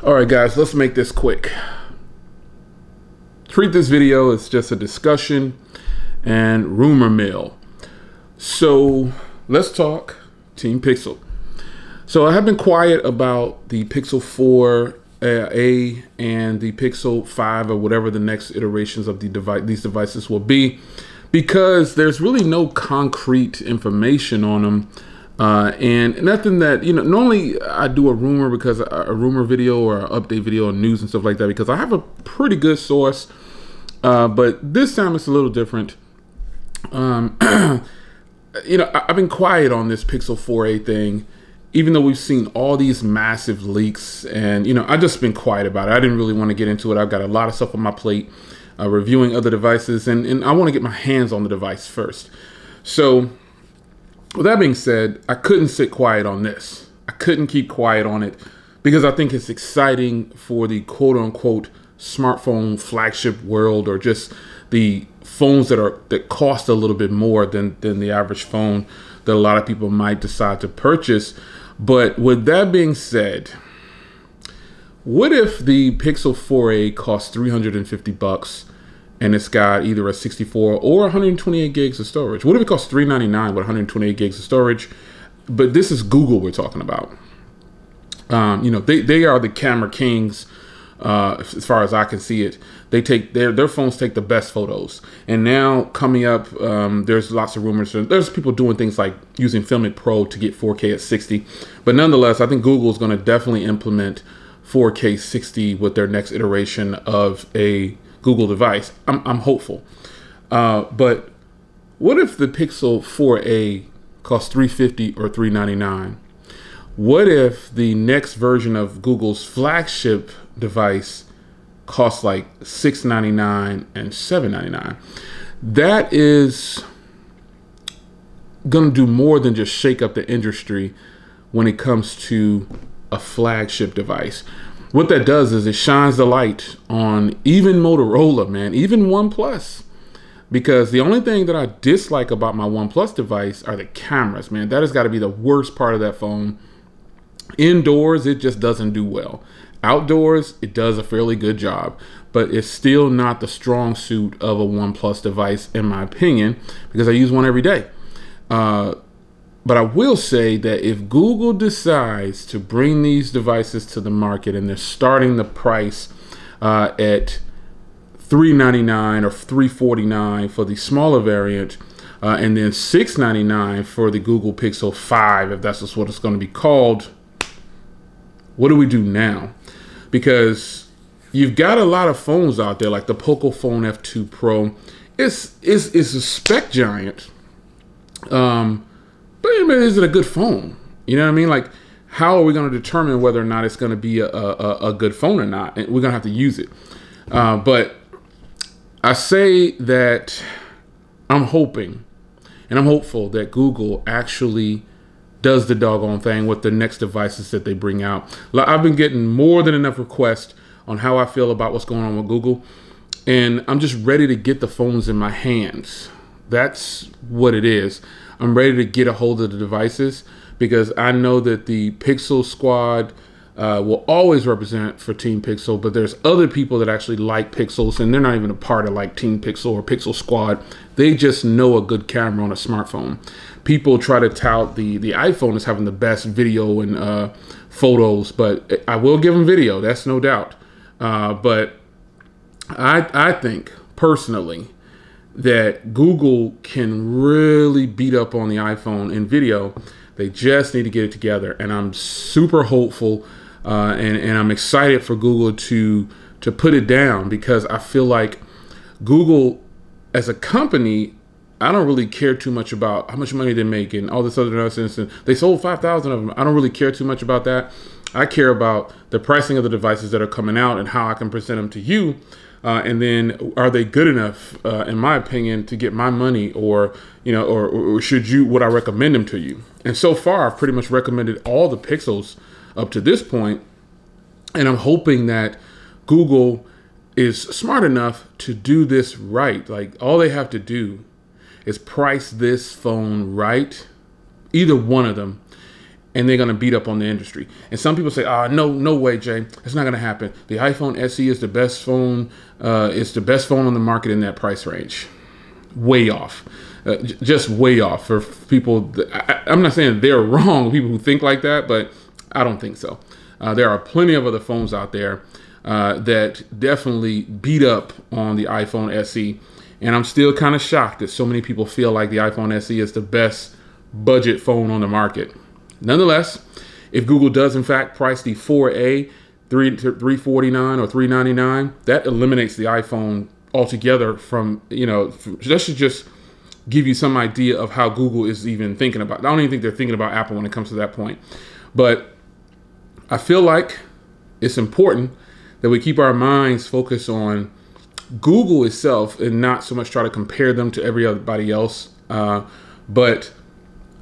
All right, guys, let's make this quick. Treat this video as just a discussion and rumor mill. So let's talk Team Pixel. So I have been quiet about the Pixel 4a and the Pixel 5 or whatever the next iterations of these devices will be, because there's really no concrete information on them. And nothing that, normally I do a rumor because a rumor video or an update video on news and stuff like that, because I have a pretty good source. But this time it's a little different. I've been quiet on this Pixel 4a thing, even though we've seen all these massive leaks, and, I just been quiet about it. I didn't really want to get into it. I've got a lot of stuff on my plate, reviewing other devices, and I want to get my hands on the device first. So with that being said, I couldn't sit quiet on this. I couldn't keep quiet on it because I think it's exciting for the quote unquote smartphone flagship world, or just the phones that cost a little bit more than the average phone that a lot of people might decide to purchase. But with that being said, what if the Pixel 4a costs $350 and it's got either a 64 or 128 gigs of storage? What if it costs $399 with 128 gigs of storage? But this is Google we're talking about. They are the camera kings, as far as I can see it. They take their phones take the best photos. And now coming up, there's lots of rumors. There's people doing things like using Filmic Pro to get 4K at 60. But nonetheless, I think Google is going to definitely implement 4K 60 with their next iteration of a Google device. I'm hopeful. But what if the Pixel 4a costs $350 or $399? What if the next version of Google's flagship device costs like $699 and $799? That is going to do more than just shake up the industry when it comes to a flagship device. What that does is it shines the light on even Motorola, man, even OnePlus. Because the only thing that I dislike about my OnePlus device are the cameras, man. That has got to be the worst part of that phone. Indoors, it just doesn't do well. Outdoors, it does a fairly good job, but it's still not the strong suit of a OnePlus device, in my opinion, because I use one every day. But I will say that if Google decides to bring these devices to the market and they're starting the price at $399 or $349 for the smaller variant, and then $699 for the Google Pixel 5, if that's just what it's going to be called, what do we do now? Because you've got a lot of phones out there, like the Pocophone F2 Pro. It's a spec giant. But is it a good phone? You know what I mean? Like, how are we going to determine whether or not it's going to be a good phone or not? And we're going to have to use it. But I say that I'm hoping and I'm hopeful that Google actually does the doggone thing with the next devices that they bring out. I've been getting more than enough requests on how I feel about what's going on with Google, and I'm just ready to get the phones in my hands. That's what it is. I'm ready to get a hold of the devices, because I know that the Pixel Squad will always represent for Team Pixel, but there's other people that actually like Pixels, and they're not even a part of like Team Pixel or Pixel Squad. They just know a good camera on a smartphone. People try to tout the iPhone as having the best video and photos, but I will give them video, that's no doubt. But I think personally that Google can really beat up on the iPhone in video. They just need to get it together, and I'm super hopeful, and I'm excited for Google to put it down, because I feel like Google as a company, I don't really care too much about how much money they make and all this other nonsense. And they sold 5,000 of them. I don't really care too much about that. I care about the pricing of the devices that are coming out and how I can present them to you. And then, are they good enough, in my opinion, to get my money, or would I recommend them to you? And so far, I've pretty much recommended all the Pixels up to this point, and I'm hoping that Google is smart enough to do this right. Like, all they have to do is price this phone right, either one of them, and they're going to beat up on the industry. And some people say, no way, Jay, it's not going to happen. The iPhone SE is the best phone. It's the best phone on the market in that price range. Way off. Just way off for people. I'm not saying they're wrong, people who think like that, but I don't think so. There are plenty of other phones out there that definitely beat up on the iPhone SE. And I'm still kind of shocked that so many people feel like the iPhone SE is the best budget phone on the market. Nonetheless, if Google does in fact price the 4A $349 or $399, that eliminates the iPhone altogether from, that should just give you some idea of how Google is even thinking about. I don't even think they're thinking about Apple when it comes to that point. But I feel like it's important that we keep our minds focused on Google itself and not so much try to compare them to everybody else. But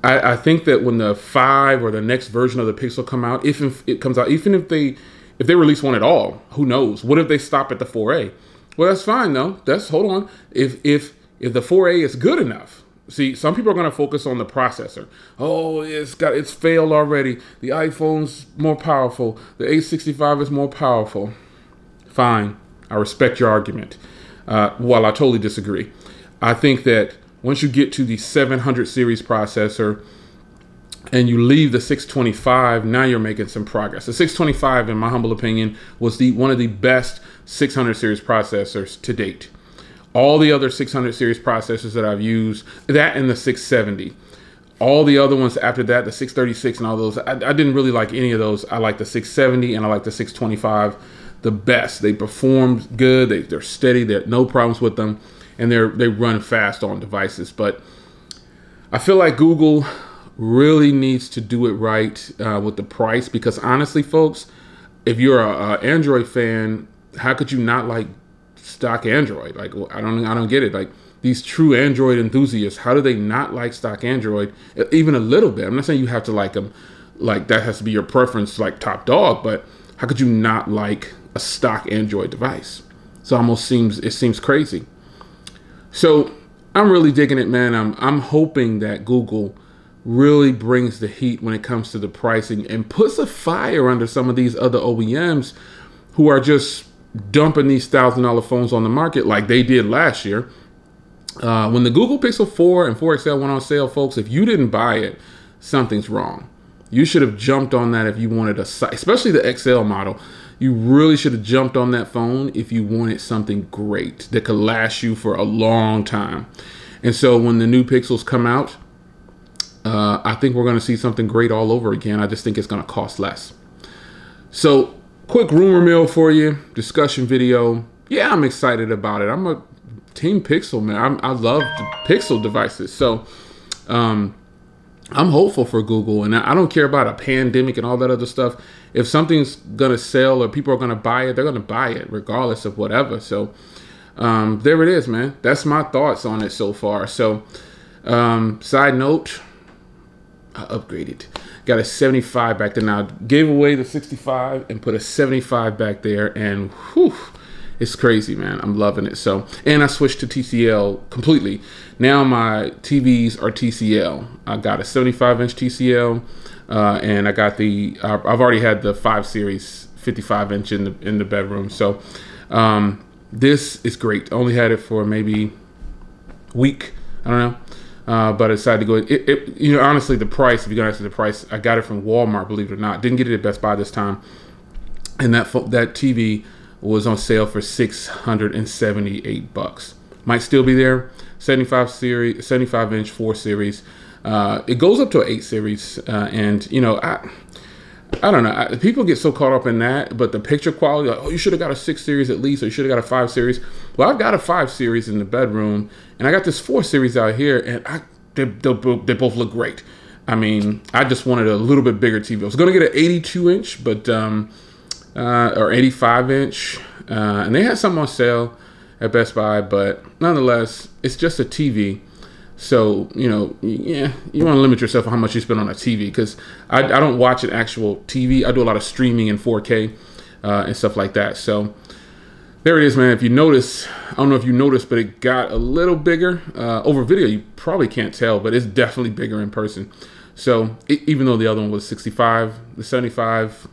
I think that when the 5 or the next version of the Pixel come out, if it comes out, even if they release one at all, who knows? What if they stop at the 4A? Well, that's fine though. Hold on. If the 4A is good enough. See, some people are going to focus on the processor. Oh, it's failed already. The iPhone's more powerful. The A65 is more powerful. Fine. I respect your argument. While I totally disagree. I think that once you get to the 700 series processor and you leave the 625, now you're making some progress. The 625, in my humble opinion, was one of the best 600 series processors to date. All the other 600 series processors that I've used, that and the 670, all the other ones after that, the 636 and all those, I didn't really like any of those. I like the 670 and I like the 625 the best. They performed good. They're steady. There are no problems with them. And they run fast on devices. But I feel like Google really needs to do it right with the price, because honestly, folks, if you're a Android fan, how could you not like stock Android? Like, I don't get it. Like, these true Android enthusiasts, how do they not like stock Android even a little bit? I'm not saying you have to like them, like that has to be your preference, like top dog, but how could you not like a stock Android device? It seems crazy. So I'm really digging it, man. I'm hoping that Google really brings the heat when it comes to the pricing and puts a fire under some of these other OEMs who are just dumping these $1,000 phones on the market like they did last year. When the Google Pixel 4 and 4 XL went on sale, folks, if you didn't buy it, something's wrong. You should have jumped on that if you wanted especially the XL model. You really should have jumped on that phone if you wanted something great that could last you for a long time. And so when the new Pixels come out, I think we're going to see something great all over again. I just think it's going to cost less. So quick rumor mill for you, discussion video. Yeah, I'm excited about it. I'm a Team Pixel, man. I love the Pixel devices. So I'm hopeful for Google, and I don't care about a pandemic and all that other stuff. If something's going to sell or people are going to buy it, they're going to buy it regardless of whatever. So there it is, man. That's my thoughts on it so far. So side note, I upgraded. Got a 75 back there now. Gave away the 65 and put a 75 back there, and whew, it's crazy, man. I'm loving it. So, and I switched to TCL completely. Now my TVs are TCL. I got a 75-inch TCL, and I got I've already had the 5 Series 55-inch in the bedroom. So this is great. I only had it for maybe a week. I don't know. But I decided to go. Honestly, the price, if you're gonna ask the price, I got it from Walmart, believe it or not. Didn't get it at Best Buy this time. And that TV was on sale for $678. Might still be there. 75-inch 4 Series. It goes up to an 8 Series, and I don't know. People get so caught up in that, but the picture quality, like, oh, you should have got a 6 Series at least, or you should have got a 5 Series. Well, I've got a 5 Series in the bedroom, and I got this 4 Series out here, and they both look great. I mean, I just wanted a little bit bigger TV. I was going to get an 82-inch, but or 85-inch, and they had some on sale at Best Buy, but nonetheless, it's just a TV. So, yeah, you want to limit yourself on how much you spend on a TV, because I don't watch an actual TV. I do a lot of streaming in 4K and stuff like that. So there it is, man. If you notice, I don't know if you noticed, but it got a little bigger. Over video, you probably can't tell, but it's definitely bigger in person. So even though the other one was 65, the 75,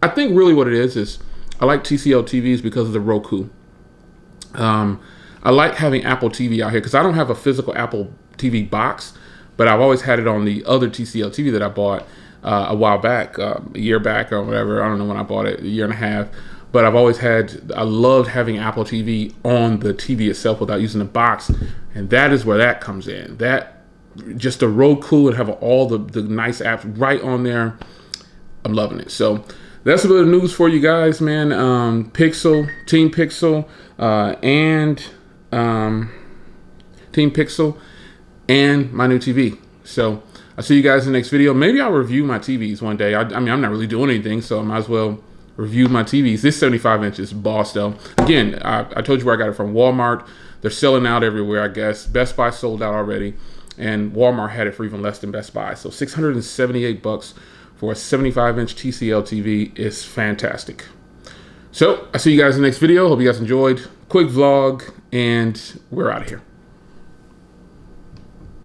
I think really what it is I like TCL TVs because of the Roku. I like having Apple TV out here because I don't have a physical Apple TV box, but I've always had it on the other TCL TV that I bought a while back, a year back or whatever. I don't know when I bought it, a year and a half. But I loved having Apple TV on the TV itself without using the box. And that is where that comes in. That, just the Roku and have all the nice apps right on there. I'm loving it. So that's a bit of news for you guys, man. Pixel, Team Pixel, and Team Pixel, and my new TV. So I'll see you guys in the next video. Maybe I'll review my TVs one day. I mean, I'm not really doing anything, so I might as well review my TVs. This 75 inches boss though. Again, I told you where I got it from. Walmart. They're selling out everywhere, I guess. Best Buy sold out already, and Walmart had it for even less than Best Buy. So $678 for a 75-inch TCL TV is fantastic. So I'll see you guys in the next video. Hope you guys enjoyed. Quick vlog, and we're out of here.